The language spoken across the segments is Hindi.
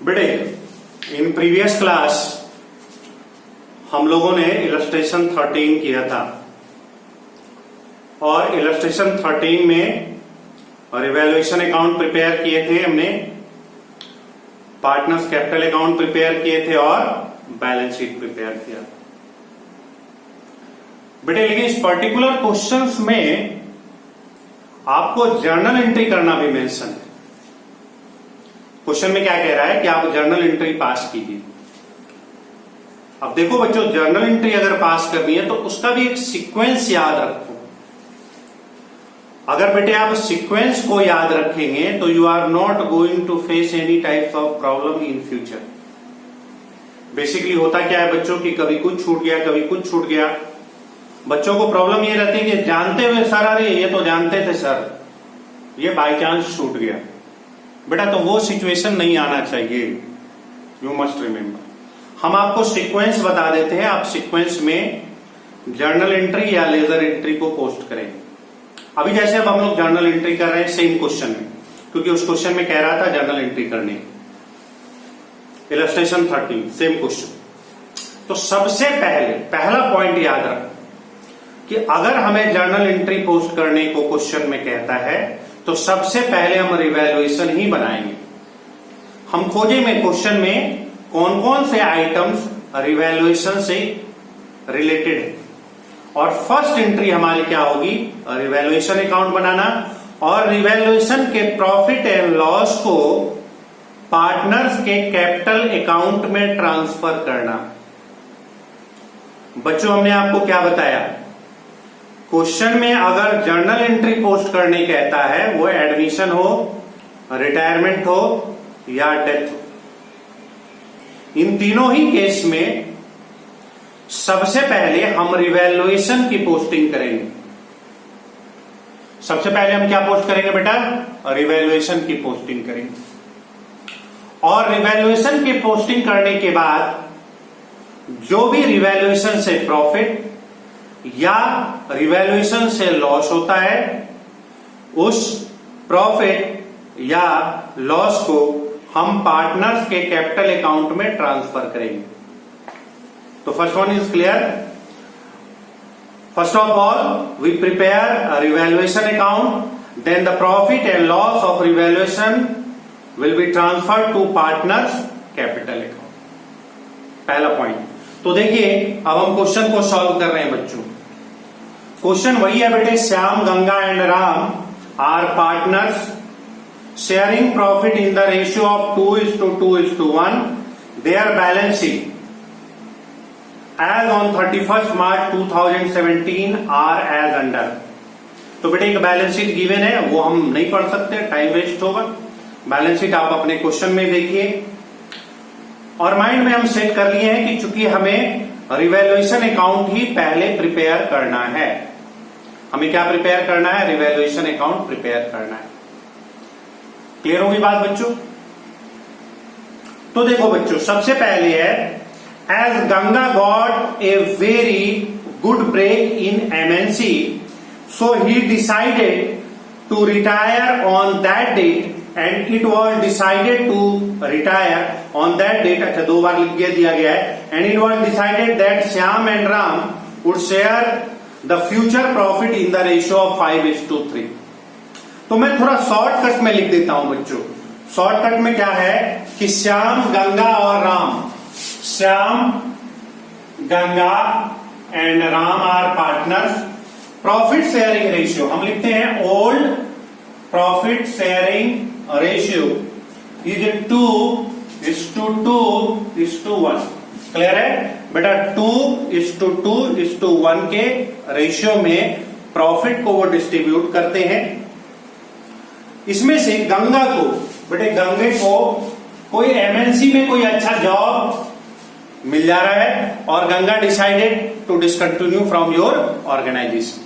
बेटे इन प्रीवियस क्लास हम लोगों ने इलस्ट्रेशन 13 किया था और इलस्ट्रेशन 13 में रिवैल्यूएशन अकाउंट प्रिपेयर किए थे हमने, पार्टनर्स कैपिटल अकाउंट प्रिपेयर किए थे और बैलेंस शीट प्रिपेयर किया। बेटे लेकिन इस पर्टिकुलर क्वेश्चंस में आपको जर्नल एंट्री करना भी मेंशन है। क्वेश्चन में क्या कह रहा है कि आप जर्नल एंट्री पास कीजिए। अब देखो बच्चों, जर्नल एंट्री अगर पास करनी है तो उसका भी एक सीक्वेंस याद रखो। अगर बेटे आप सीक्वेंस को याद रखेंगे तो you are not going to face any types of problem in future. Basically होता क्या है बच्चों कि कभी कुछ छूट गया, कभी कुछ छूट गया। बच्चों को प्रॉब्लम ये रहती है कि जानते हुए सर, अरे ये तो जानते थे सर, ये बाय चांस छूट गया। बेटा तो वो सिचुएशन नहीं आना चाहिए, यू मस्ट रिमेंबर। हम आपको सीक्वेंस बता देते हैं, आप सीक्वेंस में जर्नल एंट्री या लेजर एंट्री को पोस्ट करेंगे। अभी जैसे अब हम लोग जर्नल एंट्री कर रहे हैं सेम क्वेश्चन में, क्योंकि उस क्वेश्चन में कह रहा था जर्नल एंट्री करने। Illustration 13 same question. तो सबसे पहले पहला पॉइंट याद रखो कि अगर हमें जर्नल एंट्री पोस्ट करने को क्वेश्चन में कहता है तो सबसे पहले हम रिवैल्यूएशन ही बनाएंगे। हम खोजेंगे क्वेश्चन में कौन कौन से आइटम्स रिवैल्यूएशन से रिलेटेड है, और फर्स्ट एंट्री हमारी क्या होगी, रिवैल्यूएशन अकाउंट बनाना और रिवैल्यूएशन के प्रॉफिट एंड लॉस को पार्टनर्स के कैपिटल अकाउंट में ट्रांसफर करना। बच्चों हमने आपको क्या बताया, क्वेश्चन में अगर जर्नल एंट्री पोस्ट करने कहता है, वो एडमिशन हो, रिटायरमेंट हो या डेथ हो, इन तीनों ही केस में सबसे पहले हम रिवैल्यूएशन की पोस्टिंग करेंगे। सबसे पहले हम क्या पोस्ट करेंगे बेटा, रिवैल्यूएशन की पोस्टिंग करेंगे। और रिवैल्यूएशन की पोस्टिंग करने के बाद जो भी रिवैल्यूएशन से प्रॉफिट या रिवैल्यूएशन से लॉस होता है, उस प्रॉफिट या लॉस को हम पार्टनर्स के कैपिटल अकाउंट में ट्रांसफर करेंगे। तो first one is clear. First of all we prepare a revaluation account, then the profit and loss of revaluation will be transferred to partners capital account. पहला पॉइंट। तो देखिए अब हम क्वेश्चन को सॉल्व कर रहे हैं बच्चों। क्वेश्चन वही है बेटे, Shyam, Ganga and Ram are partners sharing profit in the ratio of 2:2:1। Their balance sheet as on 31 March 2017 are as under. तो बेटे एक बैलेंस शीट गिवन है, वो हम नहीं पढ़ सकते, टाइम वेस्ट होगा। बैलेंस शीट आप अपने क्वेश्चन में देखिए। और माइंड में हम सेट कर लिए हैं कि चूंकि हमें रिवैल्यूएशन अकाउंट ही पहले प्रिपेयर करना है। हमें क्या प्रिपेयर करना है, रिवैल्यूएशन अकाउंट प्रिपेयर करना है। क्लियर होगी बात बच्चों। तो देखो बच्चों, सबसे पहले है as Ganga got a very good break in MNC, so he decided to retire on that date and it was decided to retire on that date. अच्छा, दो बार लिख दिया गया है। And it was decided that Shyam and Ram would share the future profit in the ratio of 5:3। तो मैं थोड़ा शॉर्टकट में लिख देता हूं बच्चों। शॉर्टकट में क्या है कि श्याम, गंगा और Ram, Shyam, Ganga and Ram are partners. Profit sharing ratio हम लिखते हैं old profit sharing ratio is 2:2:1। Clear है बेटा, 2:2:1 के रेशियो में प्रॉफिट को वो डिस्ट्रीब्यूट करते हैं। इसमें से गंगा को, बेटे गंगे को कोई एमएनसी में कोई अच्छा जॉब मिल जा रहा है और Ganga decided to discontinue from your organisation.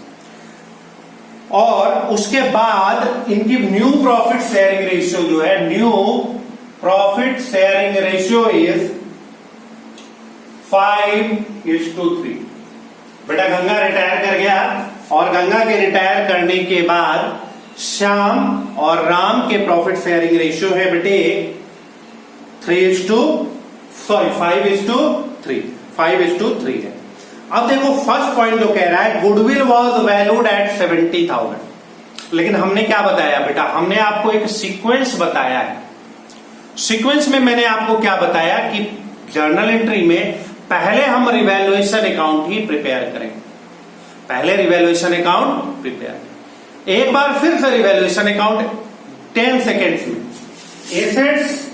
और उसके बाद इनकी न्यू प्रॉफिट शेयरिंग रेशियो जो है, new profit sharing ratio is 5:3। बेटा गंगा रिटायर कर गया और गंगा के रिटायर करने के बाद श्याम और राम के प्रॉफिट शेयरिंग रेशियो है बेटे 5:3 है। अब देखो फर्स्ट पॉइंट जो कह रहा है गुडविल वॉज वैल्यूड एट 70,000, लेकिन हमने क्या बताया बेटा, हमने आपको एक सीक्वेंस बताया है। सीक्वेंस में मैंने आपको क्या बताया कि जर्नल एंट्री में पहले हम रिवैल्यूएशन अकाउंट ही प्रिपेयर करेंगे, पहले रिवैल्यूएशन अकाउंट प्रिपेयर। एक बार फिर से रिवैल्यूएशन अकाउंट 10 सेकेंड्स में। एसेट्स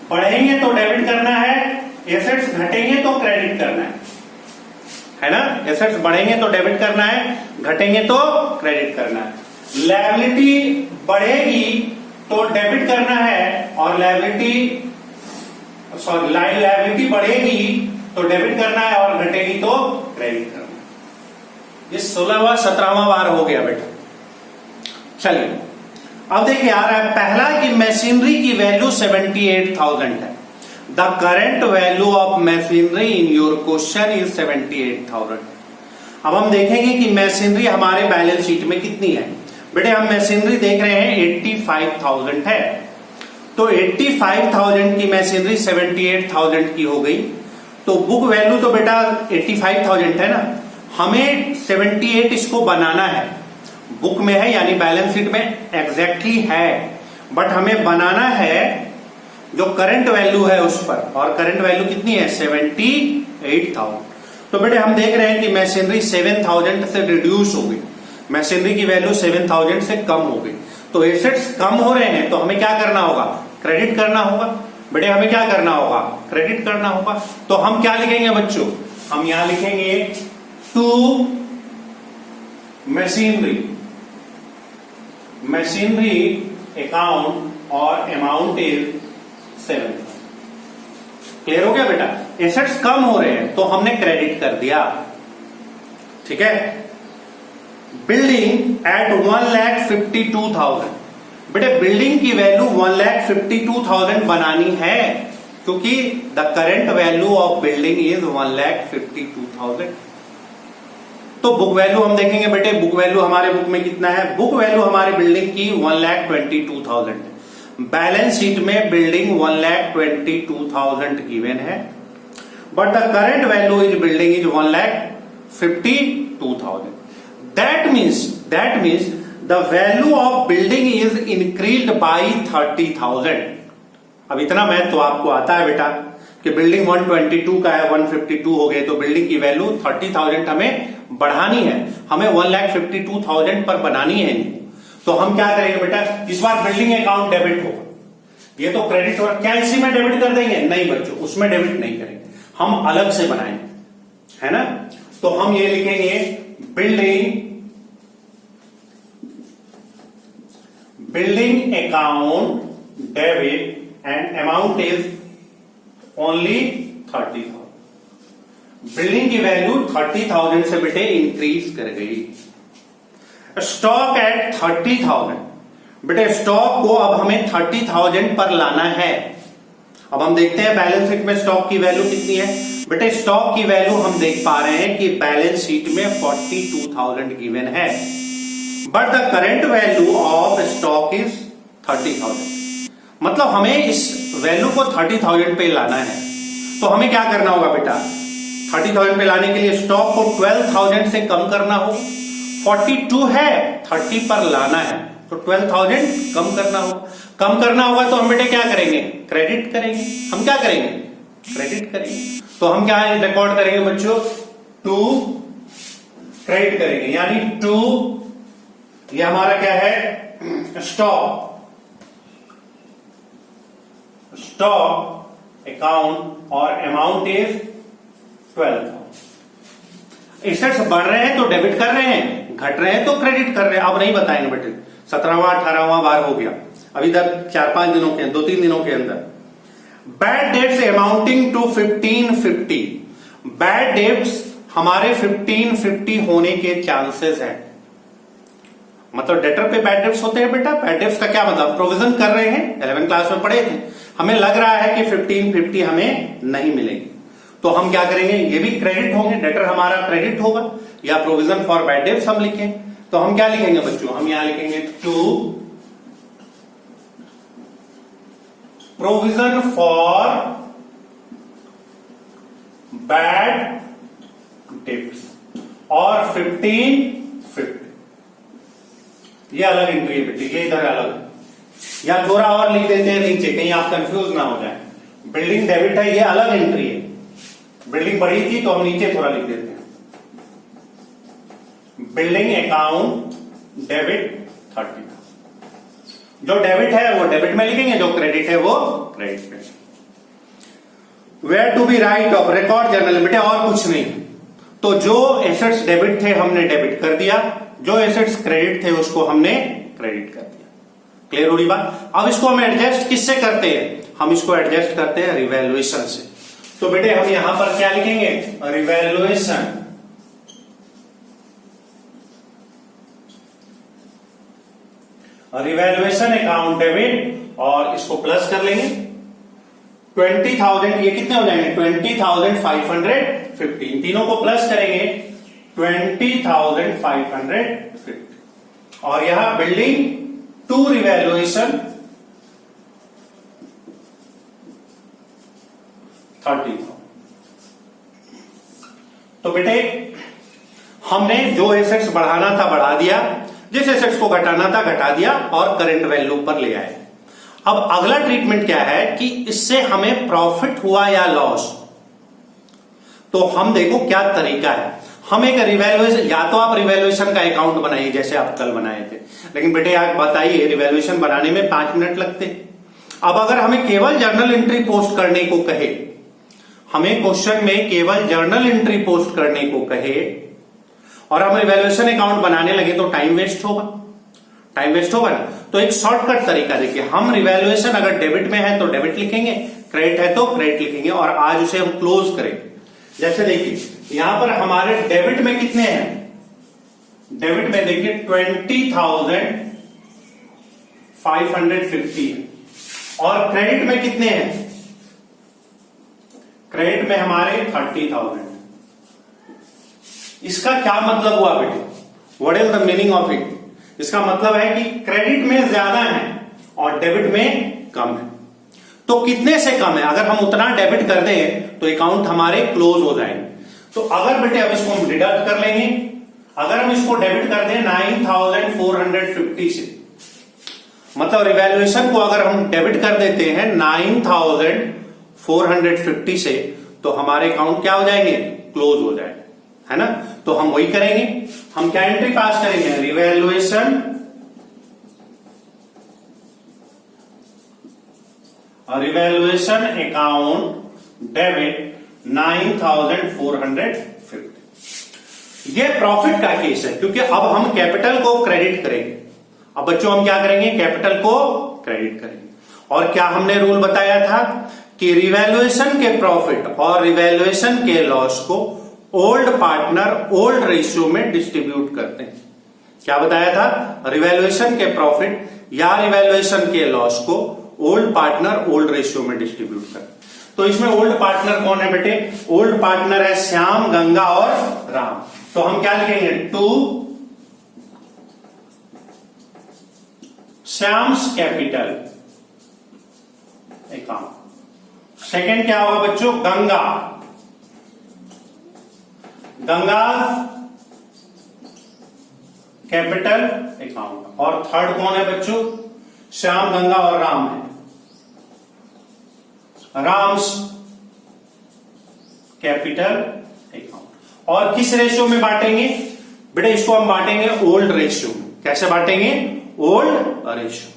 बढ़ेंगे तो डेबिट करना है, एसेट्स घटेंगे तो क्रेडिट करना है ना। एसेट्स बढ़ेंगे तो डेबिट करना है, घटेंगे तो क्रेडिट करना है। लायबिलिटी बढ़ेगी तो डेबिट करना है और लायबिलिटी बढ़ेगी तो डेबिट करना है और घटेगी तो क्रेडिट करना है। ये 16वां 17वां बार हो गया बेटा। चलिए अब देखिए आ रहा है पहला कि मशीनरी की वैल्यू 78,000 है। The current value of machinery in your question is 78,000। अब हम देखेंगे कि मशीनरी हमारे बैलेंस शीट में कितनी है। बेटे हम मशीनरी देख रहे हैं 85,000 है, तो 85,000 की मशीनरी 78,000 की हो गई, तो बुक वैल्यू तो बेटा 85,000 है ना, हमें 78 इसको बनाना है। बुक में है यानी बैलेंस शीट में एग्जैक्टली है, बट हमें बनाना है जो करंट वैल्यू है उस पर, और करंट वैल्यू कितनी है 78,000। तो बेटे हम देख रहे हैं कि मशीनरी 7,000 से रिड्यूस हो गई, मशीनरी की वैल्यू 7,000 से कम हो गई, तो एसेट्स कम हो रहे हैं तो हमें क्या करना होगा, क्रेडिट करना होगा। बेटे हमें क्या करना होगा, क्रेडिट करना होगा। तो हम क्या लिखेंगे बच्चों, हम यहां लिखेंगे टू मशीनरी अकाउंट और अमाउंट इज 7। क्लियर हो गया बेटा। एसेट्स कम हो रहे हैं तो हमने क्रेडिट कर दिया, ठीक है। बिल्डिंग एट 1,52,000, बेटे बिल्डिंग की वैल्यू 1,52,000 बनानी है क्योंकि the current value of building is 1,52,000। तो बुक वैल्यू हम देखेंगे बेटे, बुक वैल्यू हमारे बुक में कितना है, बुक वैल्यू हमारे बिल्डिंग की 1,22,000 है। बैलेंस शीट में बिल्डिंग 1,22,000 गिवन है, but the current value is building is 1,52,000। That means the value of building is increased by 30,000। अब इतना मैथ तो आपको आता है बेटा कि बिल्डिंग 122 का है 152 हो गए, तो बिल्डिंग की वैल्यू 30,000 हमें बढ़ानी है, हमें 1,52,000 पर बनानी है। तो हम क्या करेंगे बेटा, इस बार बिल्डिंग अकाउंट डेबिट होगा, ये तो क्रेडिट होगा। क्या इसी में डेबिट कर देंगे, नहीं बच्चों उसमें डेबिट नहीं करेंगे, हम अलग से बनाएंगे, है ना। तो हम ये लिखेंगे building account debit and amount is only 30,000। Building की वैल्यू 30,000 से बेटे इंक्रीज कर गई। स्टॉक एट 30,000, बेटे स्टॉक को अब हमें 30,000 पर लाना है। अब हम देखते हैं बैलेंस शीट में स्टॉक की वैल्यू कितनी है। बेटे स्टॉक की वैल्यू हम देख पा रहे हैं कि बैलेंस शीट में 42,000 गिवन है, but the current value of stock is 30,000। मतलब हमें इस वैल्यू को 30,000 पे लाना है, तो हमें क्या करना होगा बेटा, 30,000 पे लाने के लिए स्टॉक को 12,000 से कम करना हो। 42 है, 30 पर लाना है, तो 12,000 कम करना होगा। कम करना होगा तो हम बेटे क्या करेंगे, क्रेडिट करेंगे। हम क्या करेंगे, क्रेडिट करेंगे। तो हम क्या रिकॉर्ड करेंगे बच्चों, 2 क्रेडिट करेंगे, यानी 2 ये हमारा क्या है, स्टॉक अकाउंट और अमाउंट इज 12,000। एसेट्स बढ़ रहे हैं तो डेबिट कर रहे हैं, घट रहे हैं तो क्रेडिट कर रहे हैं। अब नहीं बताएंगे बेटे, 17वां 18वां बार हो गया अभी तक, 4-5 दिनों के 2-3 दिनों के अंदर। Bad debts amounting to 1550, bad debts हमारे 1550 होने के चांसेस हैं। मतलब डेटर पे बैड डेट्स होते हैं बेटा। बैड डेट्स का क्या मतलब, प्रोविजन कर रहे हैं, 11वीं क्लास में पढ़े थे, हमें लग रहा है कि 1550 हमें नहीं मिलेगी, तो हम क्या करेंगे, ये भी क्रेडिट होंगे, डेटर हमारा क्रेडिट होगा, या प्रोविजन फॉर बैड डेट्स हम लिखें। तो हम क्या लिखेंगे बच्चों, हम यहां लिखेंगे 2 प्रोविजन फॉर बैड डेब्ट्स और 1550, ये अलग एंट्री है बेटी, ये इधर अलग, या थोड़ा और लिख देते हैं नीचे, कहीं आप कंफ्यूज ना हो जाए। बिल्डिंग डेबिट है, ये अलग एंट्री है, बिल्डिंग बड़ी थी तो हम नीचे थोड़ा लिख देते हैं, बिल्डिंग अकाउंट डेबिट 30,000। जो डेबिट है वो डेबिट में लिखेंगे, जो क्रेडिट है वो क्रेडिट में। Were to be write off record journal, बेटे और कुछ नहीं, तो जो एसेट्स डेबिट थे हमने डेबिट कर दिया, जो एसेट्स क्रेडिट थे उसको हमने क्रेडिट कर दिया। क्लियर हो रही बात? अब इसको हम एडजस्ट किससे करते हैं? हम इसको एडजस्ट करते हैं रिवैल्यूएशन से। तो बेटे हम यहां पर क्या लिखेंगे? रिवैल्यूएशन, रिवैल्यूएशन अकाउंट डेबिट, और इसको प्लस कर लेंगे 20,000, ये कितने हो जाएंगे? 20,550, तीनों को प्लस करेंगे 20,550, और यहां बिल्डिंग टू रिवैल्यूएशन 30,000। तो बेटे हमने जो एसेट्स बढ़ाना था बढ़ा दिया, जिस एसेट्स को घटाना था घटा दिया, और करंट वैल्यू पर ले आए। अब अगला ट्रीटमेंट क्या है कि इससे हमें प्रॉफिट हुआ या लॉस, तो हम देखो क्या तरीका है। हम एक रिवैल्यूएशन, या तो आप रिवैल्यूएशन का अकाउंट बनाइए जैसे आप कल बनाए थे, लेकिन बेटे आप बताइए रिवैल्यूएशन बनाने में 5 मिनट लगते। अब अगर हमें केवल जर्नल एंट्री पोस्ट करने को कहे, हमें क्वेश्चन में केवल जर्नल एंट्री पोस्ट करने को कहे और हम रिवैल्यूएशन अकाउंट बनाने लगे तो टाइम वेस्ट होगा, टाइम वेस्ट होगा ना। तो एक शॉर्टकट तरीका देखिए, हम रिवैल्यूएशन अगर डेबिट में है तो डेबिट लिखेंगे, क्रेडिट है तो क्रेडिट लिखेंगे, और आज उसे हम क्लोज करेंगे। जैसे देखिए यहां पर हमारे डेबिट में कितने हैं? डेबिट में देखिए 20,550 है, और क्रेडिट में कितने हैं? क्रेडिट में हमारे 30,000। इसका क्या मतलब हुआ बेटे? What is the meaning of it? इसका मतलब है कि क्रेडिट में ज्यादा है और डेबिट में कम है। तो कितने से कम है? अगर हम उतना डेबिट कर दें तो अकाउंट हमारे क्लोज हो जाएंगे। तो अगर बेटे अब इसको हम डिडक्ट कर लेंगे, अगर हम इसको डेबिट कर दें 9,450 से, मतलब रिवैल्यूएशन को अगर हम डेबिट कर देते हैं 9,450 से, तो हमारे अकाउंट क्या हो जाएंगे? क्लोज हो जाएंगे, है ना। तो हम वही करेंगे, हम क्या एंट्री पास करेंगे? Revaluation account debit 9,450। ये प्रॉफिट का केस है, क्योंकि अब हम कैपिटल को क्रेडिट करेंगे। अब बच्चों हम क्या करेंगे? कैपिटल को क्रेडिट करेंगे। और क्या हमने रूल बताया था कि रिवैल्यूएशन के प्रॉफिट और रिवैल्यूएशन के लॉस को ओल्ड पार्टनर ओल्ड रेशियो में डिस्ट्रीब्यूट करते हैं। क्या बताया था? रिवैल्यूएशन के प्रॉफिट या रिवैल्यूएशन के लॉस को ओल्ड पार्टनर ओल्ड रेशियो में डिस्ट्रीब्यूट करते। तो इसमें ओल्ड पार्टनर कौन है बेटे? ओल्ड पार्टनर है श्याम, गंगा और राम। तो हम क्या लिखेंगे? To Shyam's capital account. Second क्या होगा बच्चों? Ganga capital account. और थर्ड कौन है बच्चों? श्याम, गंगा और राम है, राम्स कैपिटल अकाउंट। और किस रेशियो में बांटेंगे बेटा? इसको हम बांटेंगे ओल्ड रेशियो में। कैसे बांटेंगे? Old ratio.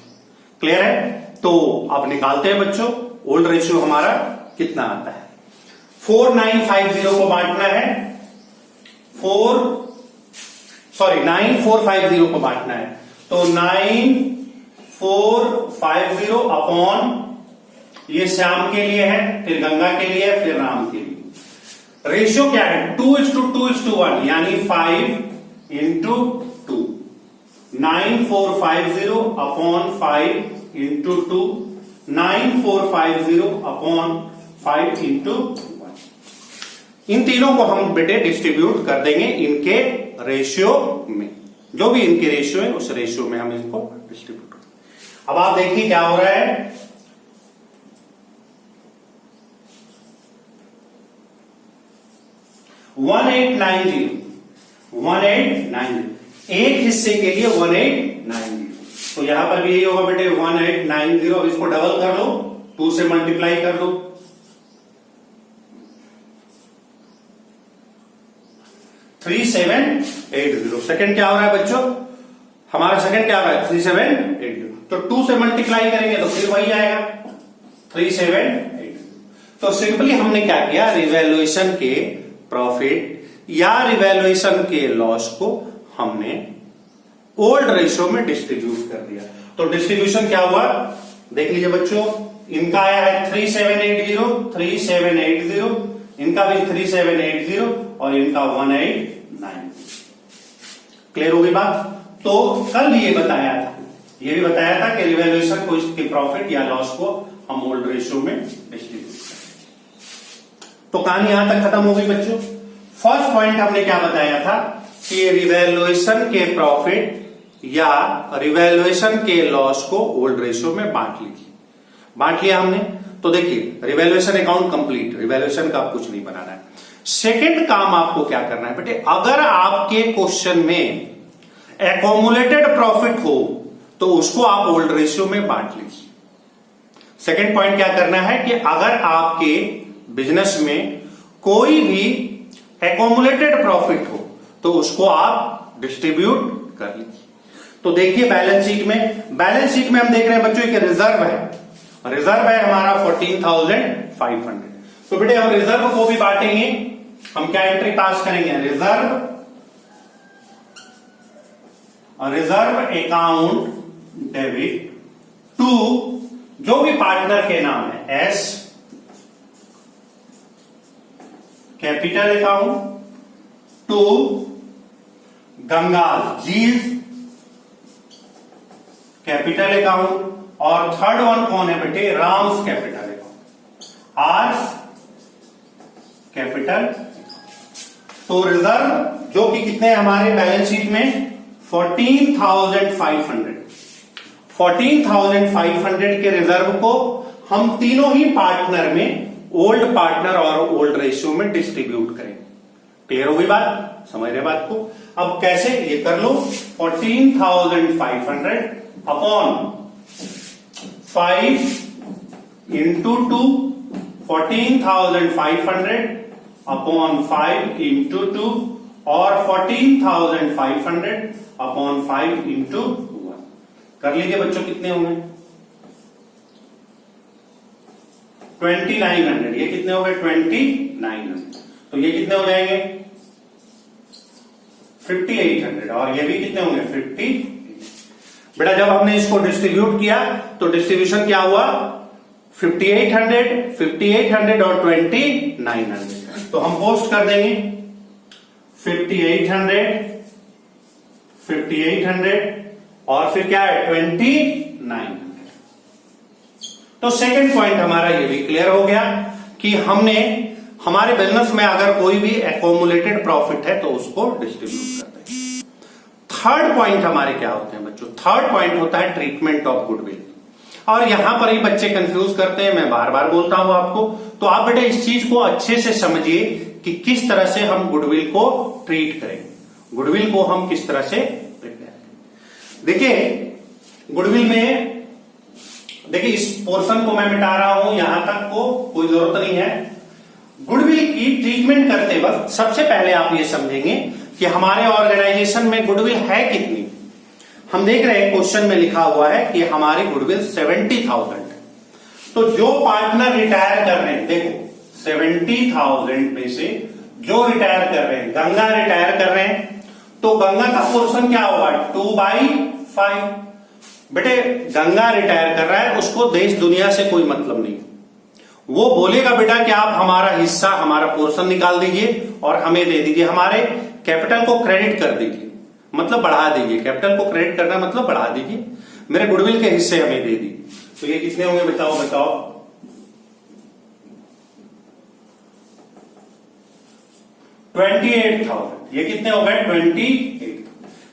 क्लियर है? तो अब निकालते हैं बच्चों, ओल्ड रेशियो हमारा कितना आता है? 4950 को बांटना है, 9450 को बांटना है। तो 9450 अपॉन, ये श्याम के लिए है, फिर गंगा के लिए, फिर राम के लिए। रेशियो क्या है? 2:2:1, यानी 5:2। 9450 अपॉन 5:2, 9450 अपॉन 5:1। इन तीनों को हम बेटे डिस्ट्रीब्यूट कर देंगे इनके रेशियो में। जो भी इनके रेशियो है उस रेशियो में हम इसको डिस्ट्रीब्यूट कर। अब आप देखिए क्या हो रहा है। 1890, 1890, एक हिस्से के लिए 1890। तो यहां पर भी यही होगा बेटे 1890। अब इसको डबल कर लो, 2 से मल्टीप्लाई कर लो, 3780। सेकंड क्या हो रहा है बच्चों, हमारा सेकंड क्या हो रहा है 3780। तो 2 से मल्टीप्लाई करेंगे तो फिर वही आएगा 3780। तो सिंपली हमने क्या किया, रिवैल्यूएशन के प्रॉफिट या रिवैल्यूएशन के लॉस को हमने ओल्ड रेशियो में डिस्ट्रीब्यूट कर दिया। तो डिस्ट्रीब्यूशन क्या हुआ देख लीजिए बच्चों, इनका आया है 3780, इनका भी 3780 और इनका 1890। क्लियर हो गई बात। तो कल भी ये बताया था कि रिवैल्यूएशन को, इसके प्रॉफिट या लॉस को हम ओल्ड रेशियो में डिस्ट्रीब्यूट करें। तो कहानी यहां तक खत्म हो गई बच्चों। फर्स्ट पॉइंट हमने क्या बताया था कि रिवैल्यूएशन के प्रॉफिट या रिवैल्यूएशन के लॉस को ओल्ड रेशियो में बांट लिया हमने। तो देखिए रिवैल्यूएशन अकाउंट कंप्लीट, रिवैल्यूएशन का आप कुछ नहीं बनाना है। सेकंड काम आपको क्या करना है बेटे, अगर आपके क्वेश्चन में एक्यूमुलेटेड प्रॉफिट हो तो उसको आप ओल्ड रेशियो में बांट लीजिए। सेकंड पॉइंट क्या करना है कि अगर आपके बिजनेस में कोई भी एक्यूमुलेटेड प्रॉफिट हो तो उसको आप डिस्ट्रीब्यूट कर लीजिए। तो देखिए बैलेंस शीट में हम देख रहे हैं बच्चों एक रिजर्व है हमारा 14,500। तो बेटे हम रिजर्व को भी बांटेंगे। हम क्या एंट्री पास करेंगे, रिजर्व अकाउंट डेबिट टू जो भी पार्टनर के नाम है, S capital account to Gangal, G's capital account, और थर्ड वन कौन है बेटे, Ram's capital account, R's capital. तो रिजर्व जो कि कितने हमारे बैलेंस शीट में 14,500 के रिजर्व को हम तीनों ही पार्टनर में ओल्ड पार्टनर और ओल्ड रेशियो में डिस्ट्रीब्यूट करेंगे। क्लियर हो गई बात, समझ रहे बात को। अब कैसे ये कर लो, 14,500 अपॉन 5 इंटू 2, 14,500 अपॉन 5 इंटू 2 और 14,500 अपॉन 5 इंटू 1 कर लीजिए बच्चों, कितने होंगे 2900। ये कितने हो गए 2900। तो ये कितने हो जाएंगे 5800 और ये भी कितने होंगे 50। बेटा जब हमने इसको डिस्ट्रीब्यूट किया तो डिस्ट्रीब्यूशन क्या हुआ 5800 और 2900। तो हम पोस्ट कर देंगे 5800 और फिर क्या है 2900। तो सेकंड पॉइंट हमारा ये भी क्लियर हो गया कि हमने हमारे बिजनेस में अगर कोई भी एक्यूमुलेटेड प्रॉफिट है तो उसको डिस्ट्रीब्यूट करते हैं। थर्ड पॉइंट हमारे क्या होते हैं बच्चों, थर्ड पॉइंट होता है ट्रीटमेंट ऑफ गुडविल। और यहां पर ही बच्चे कंफ्यूज करते हैं, मैं बार बार बोलता हूं आपको। तो आप बेटे इस चीज को अच्छे से समझिए कि किस तरह से हम गुडविल को ट्रीट करेंगे, गुडविल को हम किस तरह से प्रिपेयर करेंगे। देखिए गुडविल में, देखिए इस पोर्शन को मैं मिटा रहा हूं, यहां तक को कोई जरूरत नहीं है। गुडविल की ट्रीटमेंट करते वक्त सबसे पहले आप ये समझेंगे कि हमारे ऑर्गेनाइजेशन में गुडविल है कितनी। हम देख रहे हैं क्वेश्चन में लिखा हुआ है कि हमारी गुडविल 70,000 है। तो जो पार्टनर रिटायर कर रहे हैं, देखो 70,000 में से जो रिटायर कर रहे हैं, गंगा रिटायर कर रहे हैं, तो गंगा का पोर्शन क्या होगा 2/5। बेटे गंगा रिटायर कर रहा है, उसको देश दुनिया से कोई मतलब नहीं। वो बोलेगा बेटा कि आप हमारा हिस्सा, हमारा पोर्शन निकाल दीजिए और हमें दे दीजिए, हमारे कैपिटल को क्रेडिट कर दीजिए, मतलब बढ़ा दीजिए। कैपिटल को क्रेडिट करना मतलब बढ़ा दीजिए, मेरे गुडविल के हिस्से हमें दे दीजिए। तो ये कितने होंगे बताओ 28,000। ये कितने हो गए 28।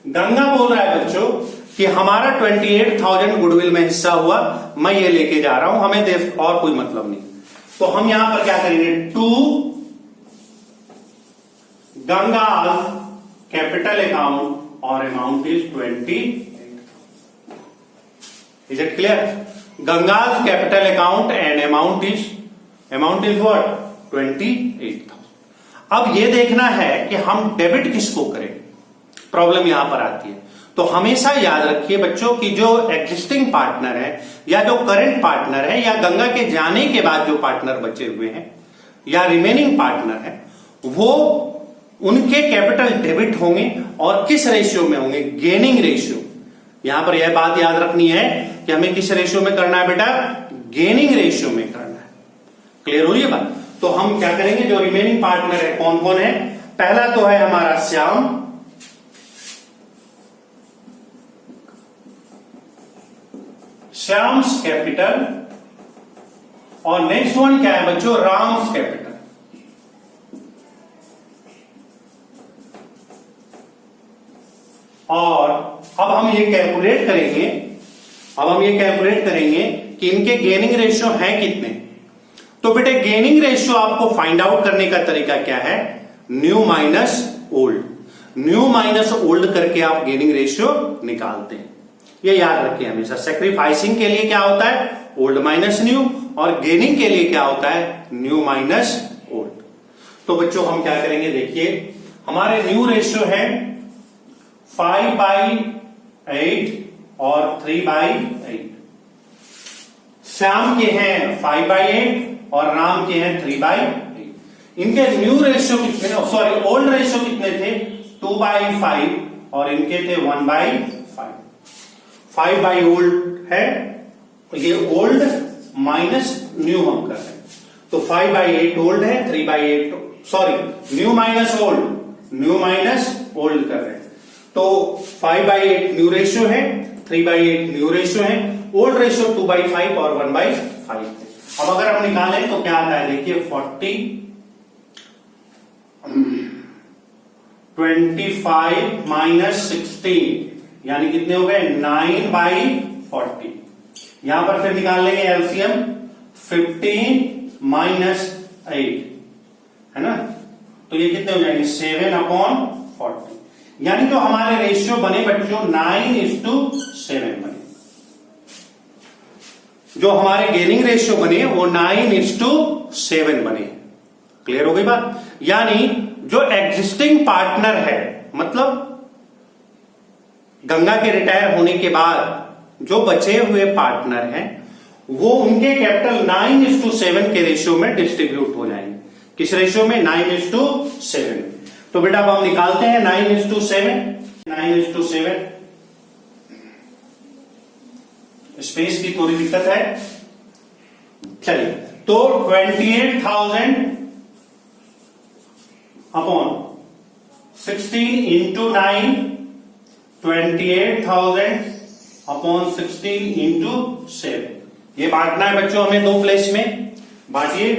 गंगा बोल रहा है बच्चों कि हमारा 28,000 गुडविल में हिस्सा हुआ, मैं ये लेके जा रहा हूं, हमें देश और कोई मतलब नहीं। तो हम यहां पर क्या करेंगे 2 Ganga's capital account or amount is 28. Is it clear? Ganga's capital account and amount is what? 28,000. अब ये देखना है कि हम डेबिट किसको करें, प्रॉब्लम यहां पर आती है। तो हमेशा याद रखिए बच्चों कि जो एग्जिस्टिंग पार्टनर है या जो करंट पार्टनर है या गंगा के जाने के बाद जो पार्टनर बचे हुए हैं या रिमेनिंग पार्टनर है, वो उनके कैपिटल डेबिट होंगे और किस रेशियो में होंगे? Gaining ratio. यहां पर यह बात याद रखनी है कि हमें किस रेशियो में करना है बेटा? गेनिंग रेशियो में करना है। क्लियर हो रही है बात? तो हम क्या करेंगे, जो रिमेनिंग पार्टनर है कौन कौन है? पहला तो है हमारा श्याम्स कैपिटल, और नेक्स्ट वन क्या है बच्चों? राम्स कैपिटल। और अब हम ये कैलकुलेट करेंगे कि इनके गेनिंग रेशियो हैं कितने। तो बेटे गेनिंग रेशियो आपको फाइंड आउट करने का तरीका क्या है? न्यू माइनस ओल्ड करके आप गेनिंग रेशियो निकालते हैं। ये याद रखिए हमेशा। सैक्रिफाइसिंग के लिए क्या होता है? ओल्ड माइनस न्यू, और गेनिंग के लिए क्या होता है? New minus old. तो बच्चों हम क्या करेंगे, देखिए हमारे न्यू रेशियो है 5/8 और 3/8। श्याम के हैं 5/8 और राम के हैं 3/8। इनके न्यू रेशियो कितने, सॉरी ओल्ड रेशियो कितने थे? 2/5 और इनके थे 1/5। 5/ओल्ड है, ये ओल्ड माइनस न्यू हम कर रहे हैं। तो 5/8 ओल्ड है, 3/8 सॉरी न्यू माइनस ओल्ड कर रहे हैं। तो 5/8 न्यू रेशियो है, 3/8 न्यू रेशियो है, ओल्ड रेशियो 2/5 और 1/5 है। अब अगर हम निकालें तो क्या आता है? देखिए 25 माइनस 16 यानी कितने हो गए? 9/40। यहां पर फिर निकाल लेंगे एलसीएम, 15 माइनस 8 है ना, तो ये कितने हो जाएंगे? 7/40। यानी जो हमारे रेशियो बने बच्चों 9:7 बने। जो हमारे गेनिंग रेशियो बने वो 9:7 बने। क्लियर हो गई बात? यानी जो एग्जिस्टिंग पार्टनर है, मतलब गंगा के रिटायर होने के बाद जो बचे हुए पार्टनर हैं, वो उनके कैपिटल 9:7 के रेशियो में डिस्ट्रीब्यूट हो जाएंगे। किस रेशियो में? 9:7। तो बेटा अब हम निकालते हैं 9:7। स्पेस की थोड़ी दिक्कत है, चलिए। तो 28,000 अपॉन 16 इंटू 9, 28,000 अपॉन 16 इंटू 7। ये बांटना है बच्चों हमें दो प्लेस में, बांटिए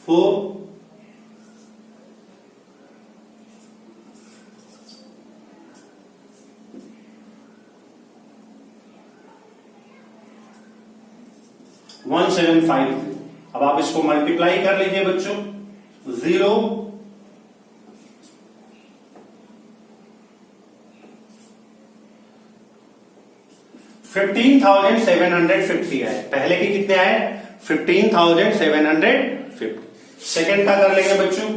4 1,750। अब आप इसको मल्टीप्लाई कर लीजिए बच्चों, 0 15,750 आए। पहले के कितने आए? 15,750। सेकेंड का कर लेंगे बच्चों,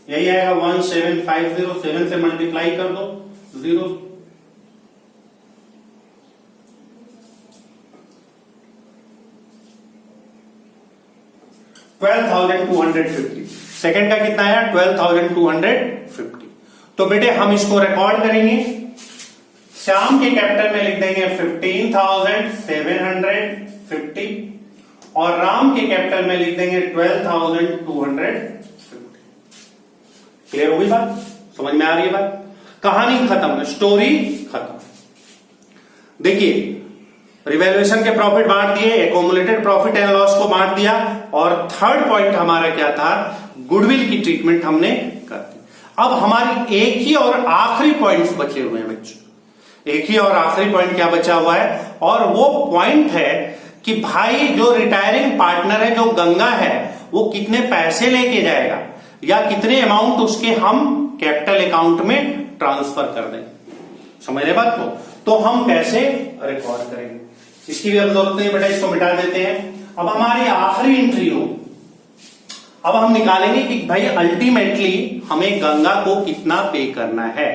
यही आएगा 1,750। 7 से मल्टीप्लाई कर दो, 0 12,250। सेकेंड का कितना आया? 12,250। तो बेटे हम इसको रिकॉर्ड करेंगे। श्याम के कैपिटल में लिख देंगे 15,750 और राम के कैपिटल में लिख देंगे 12,250। क्लियर हो गई बात? समझ में आ रही है बात? कहानी खत्म, स्टोरी खत्म। देखिए रिवैल्यूएशन के प्रॉफिट बांट दिए, एकोमुलेटेड प्रॉफिट एंड लॉस को बांट दिया, और थर्ड पॉइंट हमारा क्या था? गुडविल की ट्रीटमेंट हमने कर दी। अब हमारी एक ही और आखिरी पॉइंट्स बचे हुए हैं बच्चों। एक ही और आखिरी पॉइंट क्या बचा हुआ है? और वो पॉइंट है कि भाई जो रिटायरिंग पार्टनर है, जो गंगा है, वो कितने पैसे लेके जाएगा। या कितने अमाउंट उसके हम कैपिटल अकाउंट में ट्रांसफर कर दें। समझ रहे बात को? तो हम कैसे रिकॉर्ड करेंगे, इसकी भी अब जरूरत नहीं बेटा, इसको मिटा देते हैं। अब हमारी आखिरी एंट्री हो, अब हम निकालेंगे कि भाई अल्टीमेटली हमें गंगा को कितना पे करना है।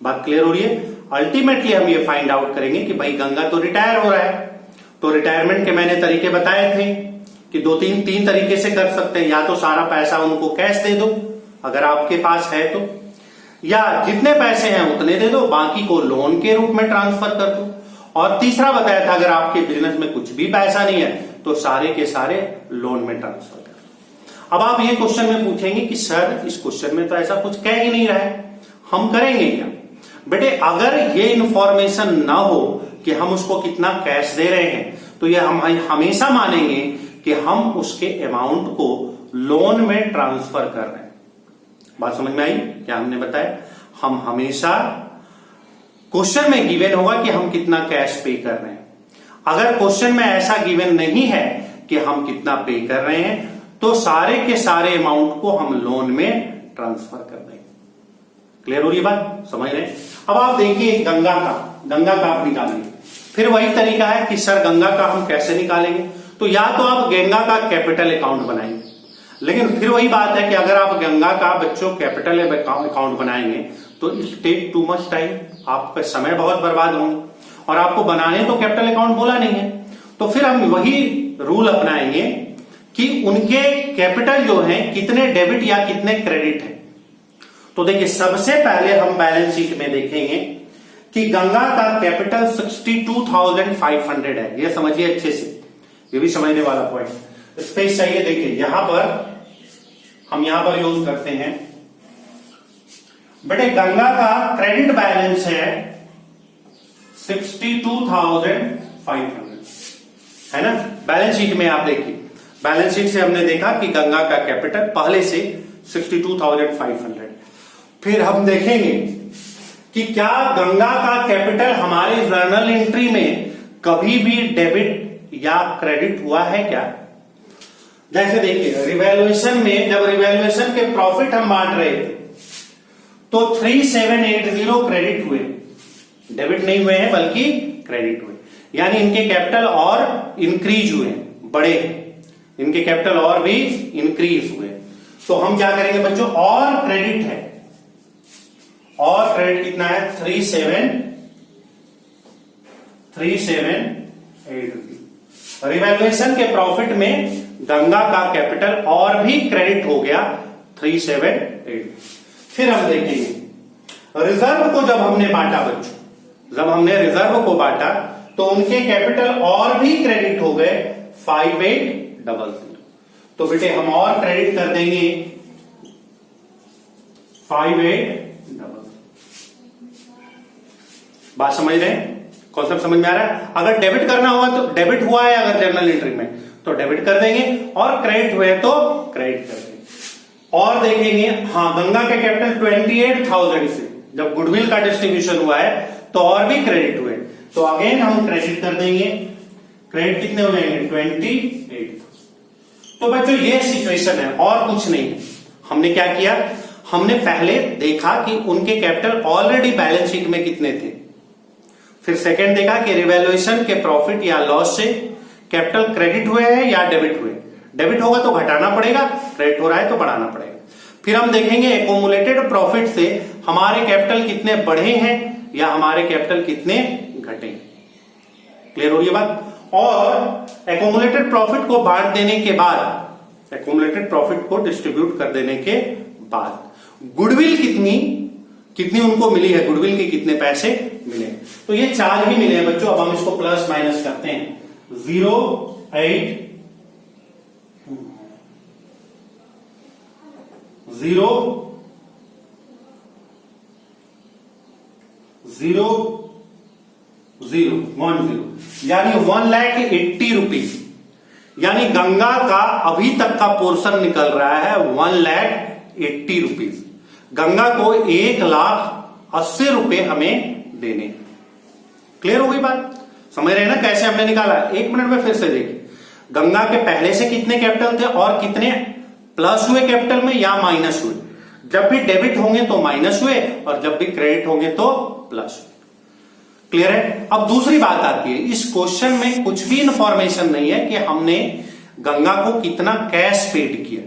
बात क्लियर हो रही है? अल्टीमेटली हम ये फाइंड आउट करेंगे कि भाई गंगा तो रिटायर हो रहा है, तो रिटायरमेंट के मैंने तरीके बताए थे कि तीन तरीके से कर सकते हैं। या तो सारा पैसा उनको कैश दे दो अगर आपके पास है तो, या जितने पैसे हैं उतने दे दो, बाकी को लोन के रूप में ट्रांसफर कर दो, और तीसरा बताया था अगर आपके बिजनेस में कुछ भी पैसा नहीं है तो सारे के सारे लोन में ट्रांसफर कर दो। अब आप ये क्वेश्चन में पूछेंगे कि सर इस क्वेश्चन में तो ऐसा कुछ कह ही नहीं रहा है, हम करेंगे क्या? बेटे अगर ये इंफॉर्मेशन ना हो कि हम उसको कितना कैश दे रहे हैं तो ये हम हमेशा मानेंगे कि हम उसके अमाउंट को लोन में ट्रांसफर कर रहे हैं। बात समझ में आई क्या हमने बताया? हम हमेशा क्वेश्चन में गिवन होगा कि हम कितना कैश पे कर रहे हैं। अगर क्वेश्चन में ऐसा गिवन नहीं है कि हम कितना पे कर रहे हैं तो सारे के सारे अमाउंट को हम लोन में ट्रांसफर कर देंगे। क्लियर हो रही बात? समझ रहे हैं? अब आप देखिए गंगा का आप निकालेंगे, फिर वही तरीका है कि सर गंगा का हम कैसे निकालेंगे। तो या तो आप गंगा का कैपिटल अकाउंट बनाएंगे, लेकिन फिर वही बात है कि अगर आप गंगा का बच्चों कैपिटल अकाउंट बनाएंगे तो it take too much time, आपका समय बहुत बर्बाद होंगे, और आपको बनाने तो कैपिटल अकाउंट बोला नहीं है। तो फिर हम वही रूल अपनाएंगे कि उनके कैपिटल जो है कितने डेबिट या कितने क्रेडिट है। तो देखिए सबसे पहले हम बैलेंस शीट में देखेंगे कि गंगा का कैपिटल 62,500 है। ये समझिए अच्छे से, ये भी समझने वाला पॉइंट। स्पेस चाहिए, देखिए यहां पर हम यूज करते हैं बेटे गंगा का क्रेडिट बैलेंस है 62,500 है ना। बैलेंस शीट में आप देखिए, बैलेंस शीट से हमने देखा कि गंगा का कैपिटल पहले से 62,500। फिर हम देखेंगे कि क्या गंगा का कैपिटल हमारे जर्नल एंट्री में कभी भी डेबिट या क्रेडिट हुआ है क्या? जैसे देखिए रिवैल्यूएशन में, जब रिवैल्यूएशन के प्रॉफिट हम बांट रहे थे तो 3780 क्रेडिट हुए, डेबिट नहीं हुए हैं बल्कि क्रेडिट हुए, यानी इनके कैपिटल और इंक्रीज हुए, बड़े इनके कैपिटल और भी इंक्रीज हुए। तो हम क्या करेंगे बच्चों, और क्रेडिट है, और क्रेडिट कितना है 3780। रिवैल्यूएशन के प्रॉफिट में गंगा का कैपिटल और भी क्रेडिट हो गया 378। फिर हम देखेंगे रिजर्व को, जब हमने बांटा बच्चों, जब हमने रिजर्व को बांटा तो उनके कैपिटल और भी क्रेडिट हो गए 5800। तो बेटे हम और क्रेडिट कर देंगे 5800। बात समझ रहे हैं? कॉन्सेप्ट समझ में आ रहा है? अगर डेबिट करना होगा तो डेबिट हुआ है अगर जर्नल एंट्री में तो डेबिट कर देंगे, और क्रेडिट हुए तो क्रेडिट कर देंगे। और देखेंगे हाँ गंगा के कैपिटल 28,000 से जब गुडविल का डिस्ट्रीब्यूशन हुआ है तो और भी क्रेडिट हुए, तो अगेन हम क्रेडिट कर देंगे। क्रेडिट कितने हो जाएंगे 28। तो बच्चों ये सिचुएशन है और कुछ नहीं है। हमने क्या किया, हमने पहले देखा कि उनके कैपिटल ऑलरेडी बैलेंस शीट में कितने थे, फिर सेकंड देखा कि रिवैल्यूएशन के प्रॉफिट या लॉस से कैपिटल क्रेडिट हुए हैं या डेबिट हुए। डेबिट होगा तो घटाना पड़ेगा, क्रेडिट हो रहा है तो बढ़ाना पड़ेगा। फिर हम देखेंगे एक्यूमुलेटेड प्रॉफिट से हमारे कैपिटल कितने बढ़े हैं या हमारे कैपिटल कितने घटे। क्लियर हो रही है बात? और एक्यूमुलेटेड प्रॉफिट को बांट देने के बाद, एक्यूमुलेटेड प्रॉफिट को डिस्ट्रीब्यूट कर देने के बाद गुडविल कितनी उनको मिली है, गुडविल के कितने पैसे मिले। तो ये 4 ही मिले हैं बच्चों। अब हम इसको प्लस माइनस करते हैं 0,8 0 0 0 1 0 यानी 1,80,000 रुपीज, यानी गंगा का अभी तक का पोर्शन निकल रहा है 1,80,000 रुपीज। गंगा को 1,80,000 रुपए हमें देने। क्लियर हो गई बात? समझ रहे हैं ना कैसे हमने निकाला? 1 मिनट में फिर से देखिए, गंगा के पहले से कितने कैपिटल थे और कितने प्लस हुए कैपिटल में या माइनस हुए। जब भी डेबिट होंगे तो माइनस हुए और जब भी क्रेडिट होंगे तो प्लस हुए। क्लियर है। अब दूसरी बात आती है, इस क्वेश्चन में कुछ भी इंफॉर्मेशन नहीं है कि हमने गंगा को कितना कैश पेड किया।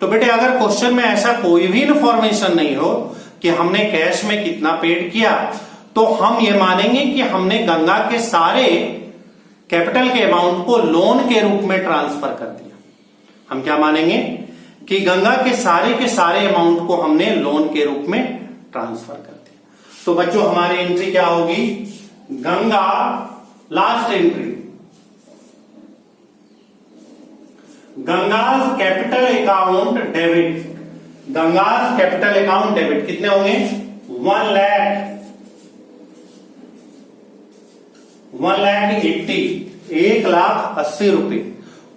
तो बेटे अगर क्वेश्चन में ऐसा कोई भी इंफॉर्मेशन नहीं हो कि हमने कैश में कितना पेड किया, तो हम ये मानेंगे कि हमने गंगा के सारे कैपिटल के अमाउंट को लोन के रूप में ट्रांसफर कर दिया। हम क्या मानेंगे कि गंगा के सारे अमाउंट को हमने लोन के रूप में ट्रांसफर कर दिया। तो बच्चों हमारी एंट्री क्या होगी, Ganga last entry, Ganga's capital account debit, Ganga's capital account debit कितने होंगे 1,80,000 रुपए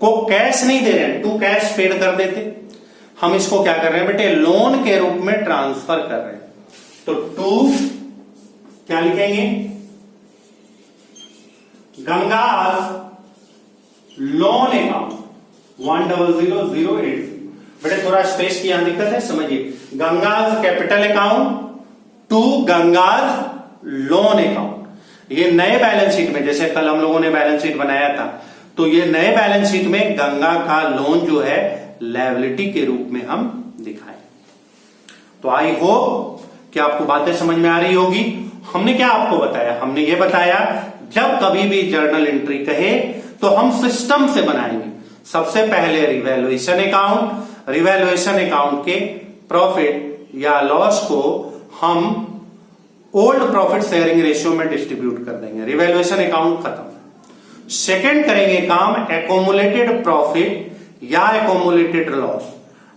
को कैश नहीं दे रहे हैं, टू कैश पेड कर देते। हम इसको क्या कर रहे हैं बेटे, लोन के रूप में ट्रांसफर कर रहे हैं। तो टू क्या लिखेंगे, गंगाज लोन अकाउंट 1,00,080। बेटे थोड़ा स्पेस की यहां दिक्कत है, समझिए। Ganga's capital account to Ganga's loan account. ये नए बैलेंस शीट में, जैसे कल हम लोगों ने बैलेंस शीट बनाया था, तो ये नए बैलेंस शीट में गंगा का लोन जो है लायबिलिटी के रूप में हम दिखाए। तो आई होप कि आपको बातें समझ में आ रही होगी। हमने क्या आपको बताया, हमने ये बताया जब कभी भी जर्नल एंट्री कहे तो हम सिस्टम से बनाएंगे। सबसे पहले रिवैल्यूएशन अकाउंट, रिवैल्यूएशन अकाउंट के प्रॉफिट या लॉस को हम ओल्ड प्रॉफिट शेयरिंग रेशियो में डिस्ट्रीब्यूट कर देंगे, रिवैल्यूएशन अकाउंट खत्म। सेकंड करेंगे काम एकोमुलेटेड प्रॉफिट या एकोमुलेटेड लॉस।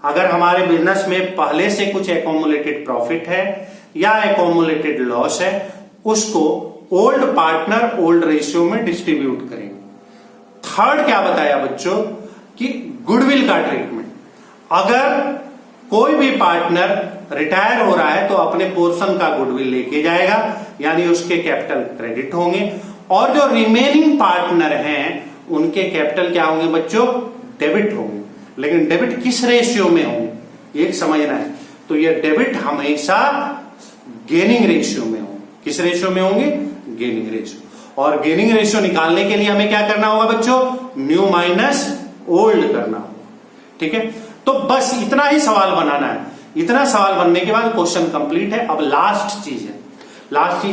अगर हमारे बिजनेस में पहले से कुछ एकोमुलेटेड प्रॉफिट है या एकोमुलेटेड लॉस है, उसको ओल्ड पार्टनर ओल्ड रेशियो में डिस्ट्रीब्यूट करेंगे। थर्ड क्या बताया बच्चों कि गुडविल का ट्रीटमेंट। अगर कोई भी पार्टनर रिटायर हो रहा है तो अपने पोर्शन का गुडविल लेके जाएगा, यानी उसके कैपिटल क्रेडिट होंगे, और जो रिमेनिंग पार्टनर हैं उनके कैपिटल क्या होंगे बच्चों, डेबिट होंगे। लेकिन डेबिट किस रेशियो में होंगे एक समझना है। तो ये डेबिट हमेशा गेनिंग रेशियो में होंगे। किस रेशियो में होंगे, गेनिंग रेशियो। और गेनिंग रेशियो निकालने के लिए हमें क्या करना होगा बच्चों, न्यू माइनस ओल्ड करना होगा। ठीक है, तो बस इतना ही सवाल बनाना है। इतना सवाल बनने के बाद क्वेश्चन कंप्लीट है। अब लास्ट चीज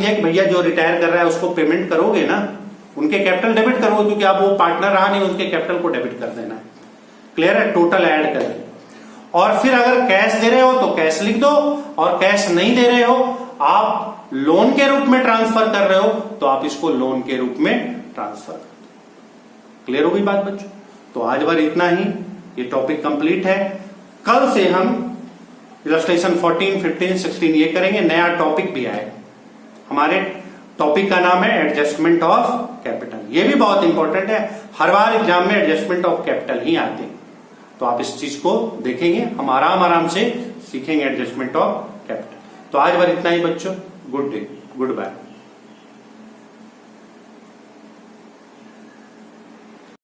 है कि भैया जो रिटायर कर रहा है उसको पेमेंट करोगे ना, उनके कैपिटल डेबिट करोगे, क्योंकि आप वो पार्टनर रहा नहीं, उनके कैपिटल को डेबिट कर देना है। क्लियर है, टोटल ऐड करके। और फिर अगर कैश दे रहे हो तो कैश लिख दो, और कैश नहीं दे रहे हो, आप लोन के रूप में ट्रांसफर कर रहे हो, तो आप इसको लोन के रूप में ट्रांसफर कर दो। क्लियर हो गई बात बच्चों। तो आज भर इतना ही, ये टॉपिक कंप्लीट है। कल से हम इलस्ट्रेशन 14, 15, 16 ये करेंगे। नया टॉपिक भी आएगा। हमारे टॉपिक का नाम है एडजस्टमेंट ऑफ कैपिटल। ये भी बहुत इंपॉर्टेंट है, हर बार एग्जाम में एडजस्टमेंट ऑफ कैपिटल ही आते हैं। तो आप इस चीज को देखेंगे, हम आराम से सीखेंगे एडजस्टमेंट ऑफ कैपिटल। तो आज भर इतना ही बच्चों। Good day, good bye.